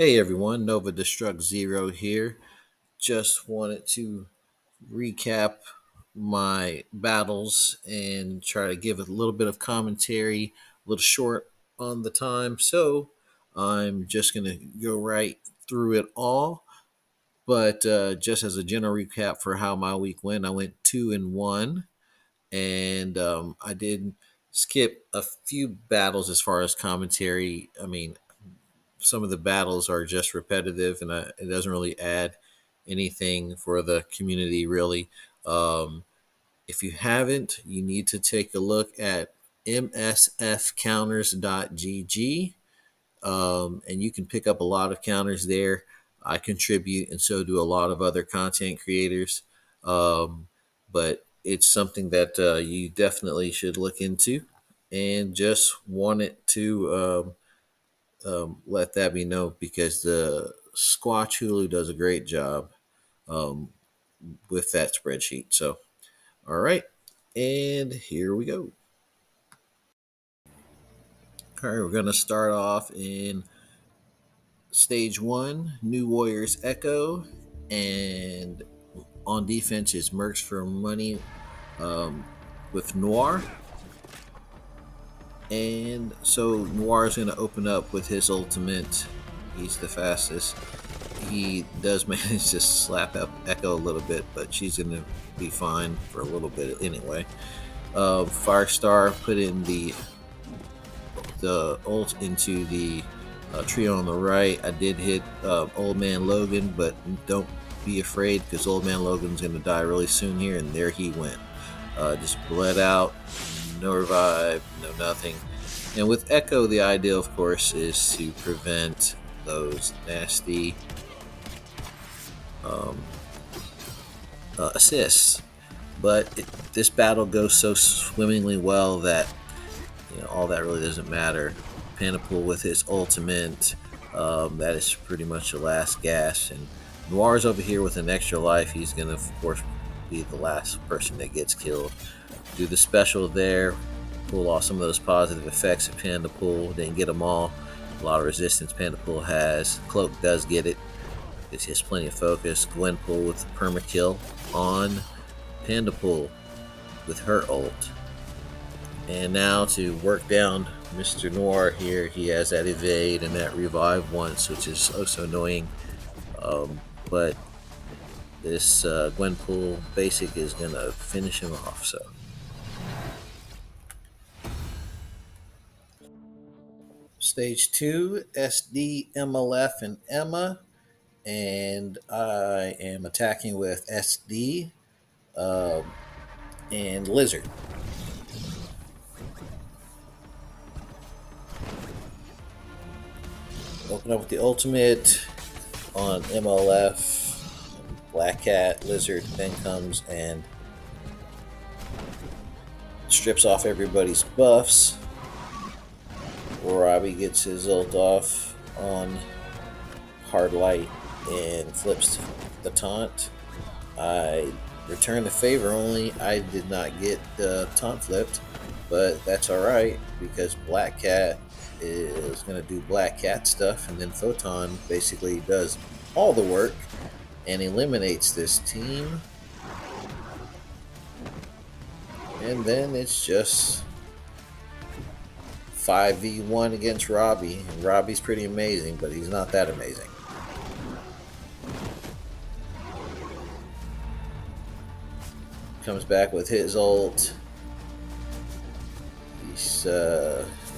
Hey everyone, Nova Destruct Zero here. Just wanted to recap my battles and try to give a little bit of commentary, a little short on the time. So I'm just going to go right through it all. But just as a general recap for how my week went, I went 2-1, and I did skip a few battles as far as commentary. I mean, some of the battles are just repetitive, and it doesn't really add anything for the community, really. Um, if you haven't, you need to take a look at msfcounters.gg, and you can pick up a lot of counters there. I contribute, and so do a lot of other content creators. But it's something that you definitely should look into, and just wanted to let that be known because the Squatch Hulu does a great job um, with that spreadsheet. So, all right, and here we go. All right, we're going to start off in stage one, New Warriors Echo, and on defense is Mercs for Money um, with Noir. And so Noir is going to open up with his ultimate. He's the fastest. He does manage to slap up Echo a little bit, but she's going to be fine for a little bit anyway. Firestar put in the ult into the trio on the right. I did hit Old Man Logan, but don't be afraid because Old Man Logan's going to die really soon here, and there he went. Just bled out, no revive, no nothing. And with Echo, the idea, of course, is to prevent those nasty assists. But this battle goes so swimmingly well that all that really doesn't matter. Panapool with his ultimate, that is pretty much the last gas. And Noir's over here with an extra life. He's going to, of course, be the last person that gets killed. Do the special there, pull off some of those positive effects of Panapool. Didn't get them all. A lot of resistance Panapool has. Cloak does get it. It has plenty of focus. Gwenpool with permakill on Pandapool with her ult. And now to work down Mr. Noir here, he has that evade and that revive once, which is so annoying. But this Gwenpool basic is going to finish him off. So stage 2, SD, MLF, and Emma. And I am attacking with SD and Lizard. Open up with the ultimate on MLF, Black Cat, Lizard then comes and strips off everybody's buffs. Robbie gets his ult off on Hard Light and flips the taunt. I return the favor, only I did not get the taunt flipped, but that's alright because Black Cat is going to do Black Cat stuff, and then Photon basically does all the work and eliminates this team. And then it's just 5v1 against Robbie. And Robbie's pretty amazing, but he's not that amazing. Comes back with his ult. He's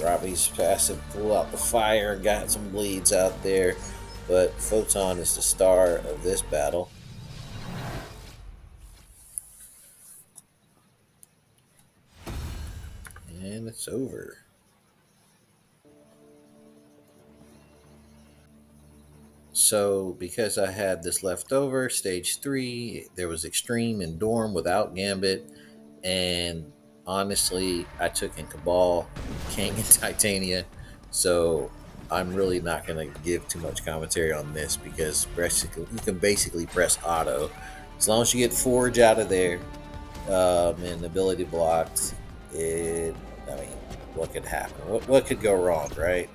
Robbie's passive pull out the fire, got some bleeds out there, but Photon is the star of this battle. And it's over. So because I had this left over, stage 3, there was Extreme and Dorm without Gambit, and honestly, I took in Cabal, King, and Titania, so I'm really not going to give too much commentary on this because you can basically press auto. As long as you get Forge out of there and ability blocked, what could happen? What could go wrong, right?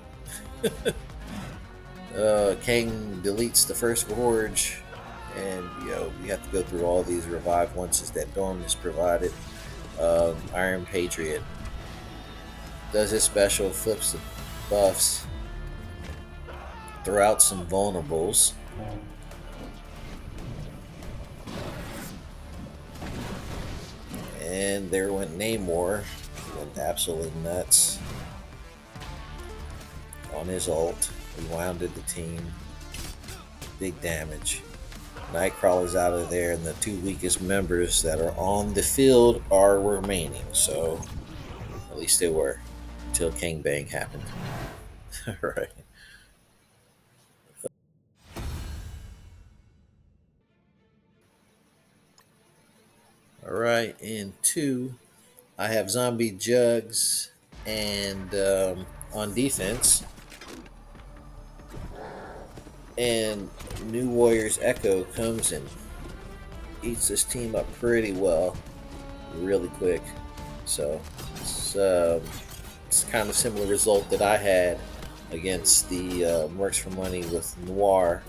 Kang deletes the first forge, and you have to go through all these revive onces that Dorm has provided. Iron Patriot does his special, flips the buffs, throw out some vulnerables. And there went Namor. He went absolutely nuts on his ult. He wounded the team. Big damage. Nightcrawler's out of there, and the two weakest members that are on the field are remaining. So, at least they were. Until King Bang happened. Right. Alright, in two, I have Zombie Jugs, and on defense, and New Warriors Echo comes and eats this team up pretty well, really quick. So it's kind of similar result that I had against the Mercs for Money with Noir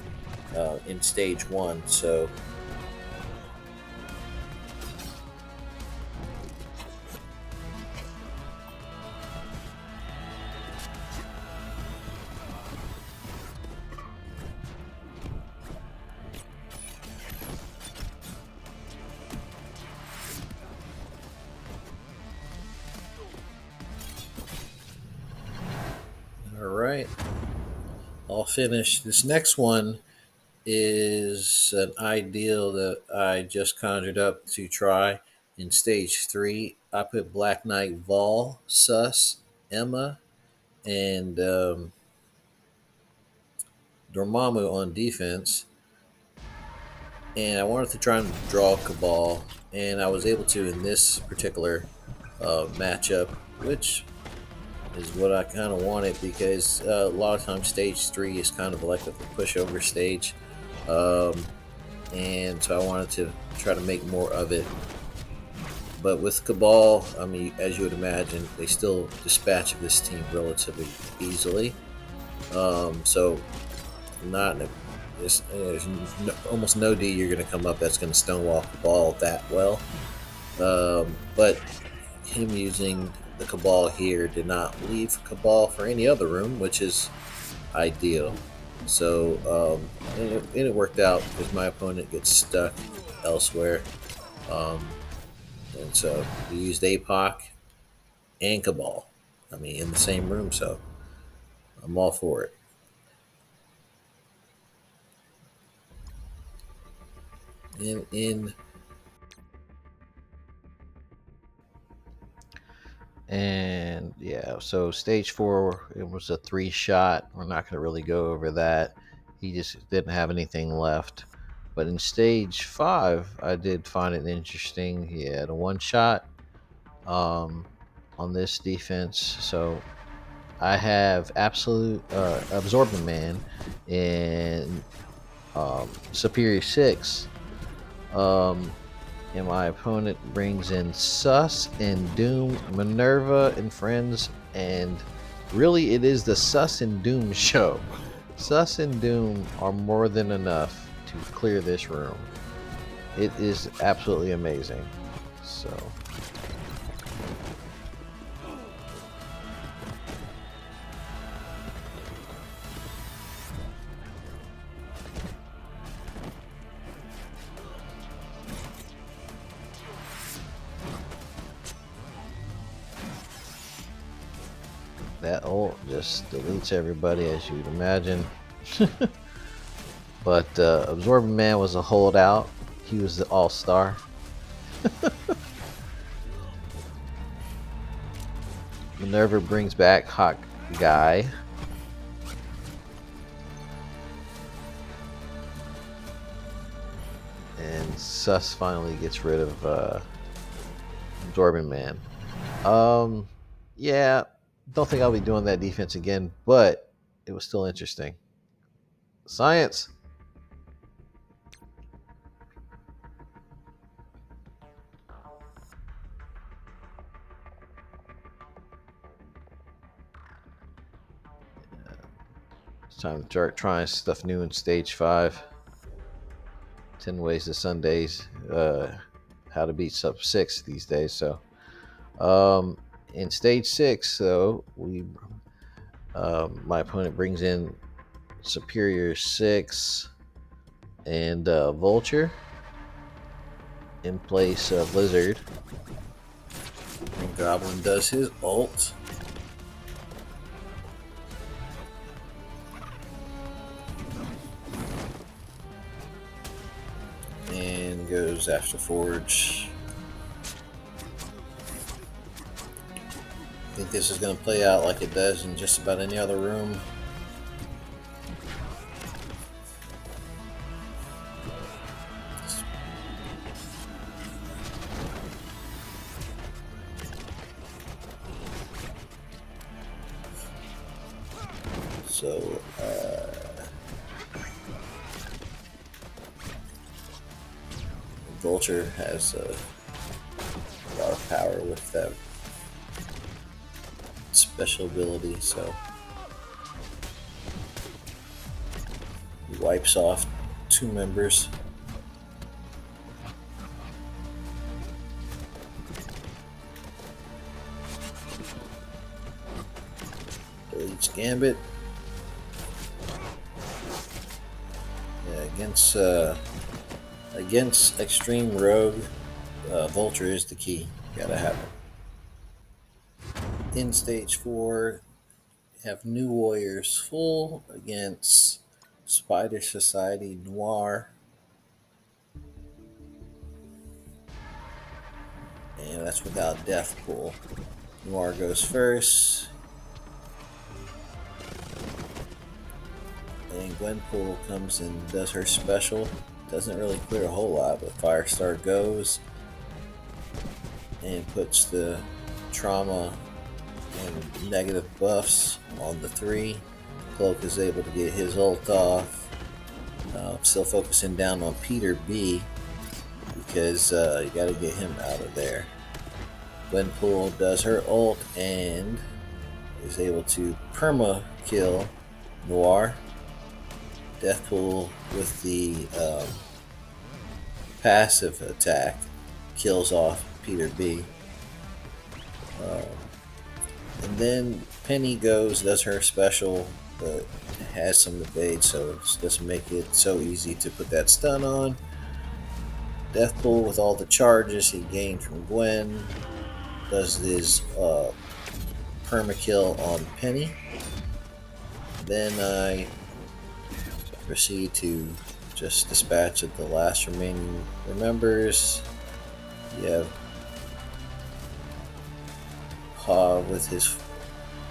in stage one. So all right, I'll finish. This next one is an ideal that I just conjured up to try in stage three. I put Black Knight Vol, Sus, Emma, and Dormammu on defense. And I wanted to try and draw Cabal, and I was able to in this particular matchup, which is what I kind of wanted because a lot of times stage three is kind of like a pushover stage. Um, and so I wanted to try to make more of it. But with Cabal, I mean, as you would imagine, they still dispatch this team relatively easily. So not in a, there's almost no D you're going to come up that's going to stonewall Cabal that well. But him using the Cabal here did not leave Cabal for any other room, which is ideal. So and it worked out because my opponent gets stuck elsewhere. Um, and so we used APOC and Cabal. I mean, in the same room, so I'm all for it. In And yeah, so stage four, it was a 3 shot. We're not going to really go over that. He just didn't have anything left. But in stage five, I did find it interesting. He had a 1 shot um, on this defense. So I have absolute absorbing man in superior six. Um, and my opponent brings in Sus and Doom, Minerva and friends, and really it is the Sus and Doom show. Sus and Doom are more than enough to clear this room. It is absolutely amazing. So that ult just deletes everybody, as you'd imagine. But Absorbing Man was a holdout. He was the all-star. Minerva brings back Hawk Guy. And Sus finally gets rid of Absorbing Man. Yeah, don't think I'll be doing that defense again, but it was still interesting. Science. time to start trying stuff new in stage 5. 10 ways to Sundays. How to beat sub 6 these days. So, in stage 6, though, my opponent brings in Superior 6 and Vulture in place of Lizard. And Goblin does his ult. And goes after Forge. I think this is going to play out like it does in just about any other room. So, Vulture has a lot of power with that special ability, so he wipes off 2 members. Deletes Gambit. Yeah, against Extreme Rogue, Vulture is the key. Gotta have it. In stage 4, have New Warriors full against Spider Society Noir. And that's without Death Pool. Noir goes first. And Gwenpool comes and does her special. Doesn't really clear a whole lot, but Firestar goes and puts the trauma and negative buffs on the 3. Cloak is able to get his ult off. Still focusing down on Peter B because you got to get him out of there. Gwenpool does her ult and is able to perma kill Noir. Deathpool with the passive attack kills off Peter B. And then Penny does her special, but has some evade, so it doesn't make it so easy to put that stun on. Deathpool with all the charges he gained from Gwen does his permakill on Penny. Then I proceed to just dispatch of the last remaining members. You have Pa with his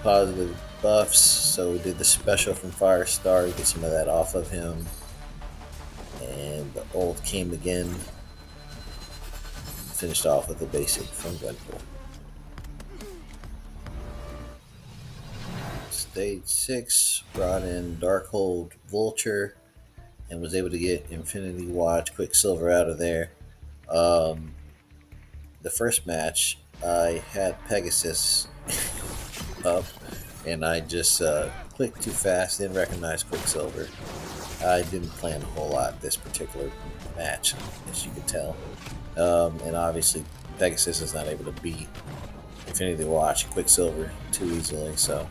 positive buffs, so we did the special from Firestar to get some of that off of him. And the ult came again. Finished off with the basic from Gwenpool. Stage 6 brought in Darkhold Vulture and was able to get Infinity Watch Quicksilver out of there. The first match, I had Pegasus up and I just clicked too fast, didn't recognize Quicksilver. I didn't plan a whole lot this particular match, as you can tell. And obviously, Pegasus is not able to beat Infinity Watch Quicksilver too easily, so.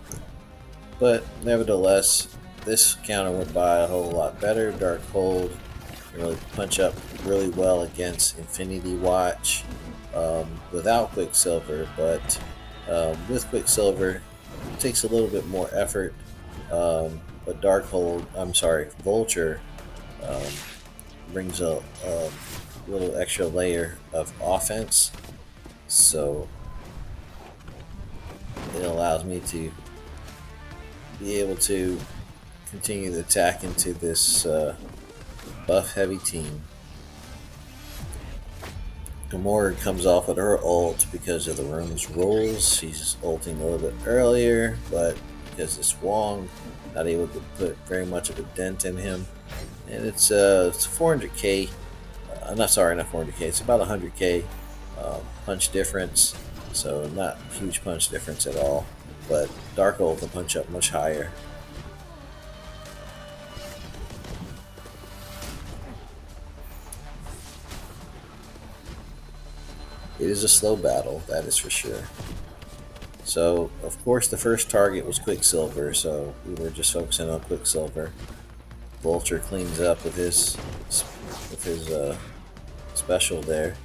But nevertheless, this counter went by a whole lot better. Darkhold can really punch up really well against Infinity Watch without Quicksilver, but with Quicksilver, it takes a little bit more effort. But Vulture brings a little extra layer of offense, so it allows me to be able to continue the attack into this buff heavy team. Gamora comes off with her ult because of the room's rules. She's ulting a little bit earlier, but because it's Wong, not able to put very much of a dent in him. And it's 400k. Not 400k. It's about 100k punch difference. So not huge punch difference at all. But Darkhold can punch up much higher. It is a slow battle, that is for sure. So, of course, the first target was Quicksilver, so we were just focusing on Quicksilver. Vulture cleans up with his special there.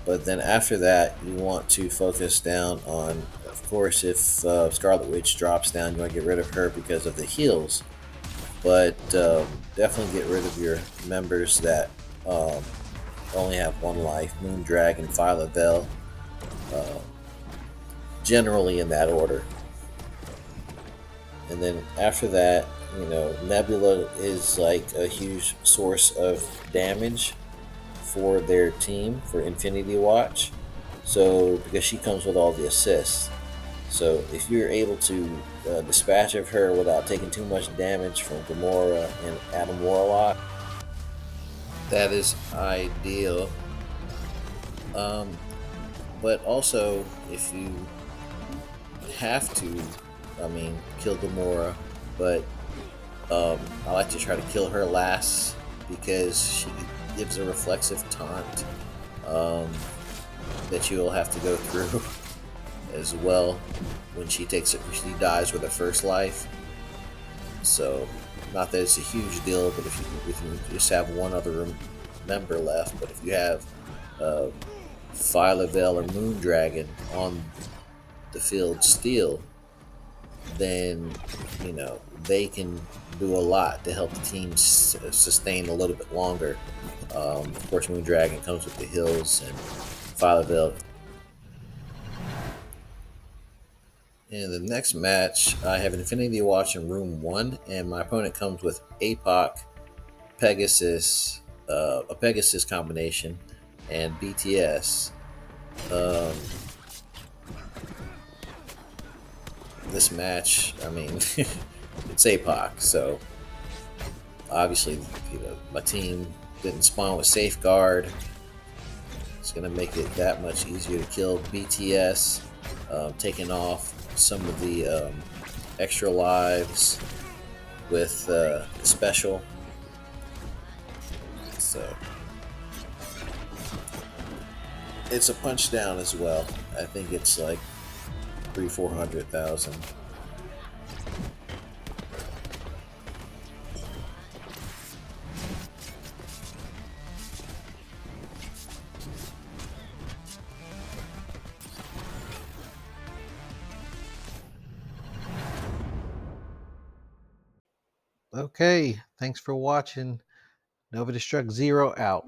But then after that, you want to focus down on, of course, if Scarlet Witch drops down, you want to get rid of her because of the heals. But definitely get rid of your members that um, only have one life: Moondragon, Phyla-Vell, uh, generally in that order. And then after that, Nebula is like a huge source of damage for their team for Infinity Watch. So because she comes with all the assists, so if you're able to dispatch of her without taking too much damage from Gamora and Adam Warlock, that is ideal. Um, but also, if you have to, kill Gamora, but I like to try to kill her last because she gives a reflexive taunt um, that you will have to go through as well when she dies with her first life. So, not that it's a huge deal, but if you just have one other member left, but if you have uh, Phyla-Vell or Moondragon on the field still, then they can do a lot to help the team sustain a little bit longer. Of course, Moondragon comes with the hills, and Phyla-Vell. In the next match, I have Infinity Watch in Room 1, and my opponent comes with APOC, Pegasus, a Pegasus combination, and BTS. Um, this match, it's APOC, so obviously, my team didn't spawn with Safeguard. It's going to make it that much easier to kill BTS, taking off some of the extra lives with the special. So it's a punch down as well. I think it's like 400,000. Okay, thanks for watching. Nova Destruct Zero out.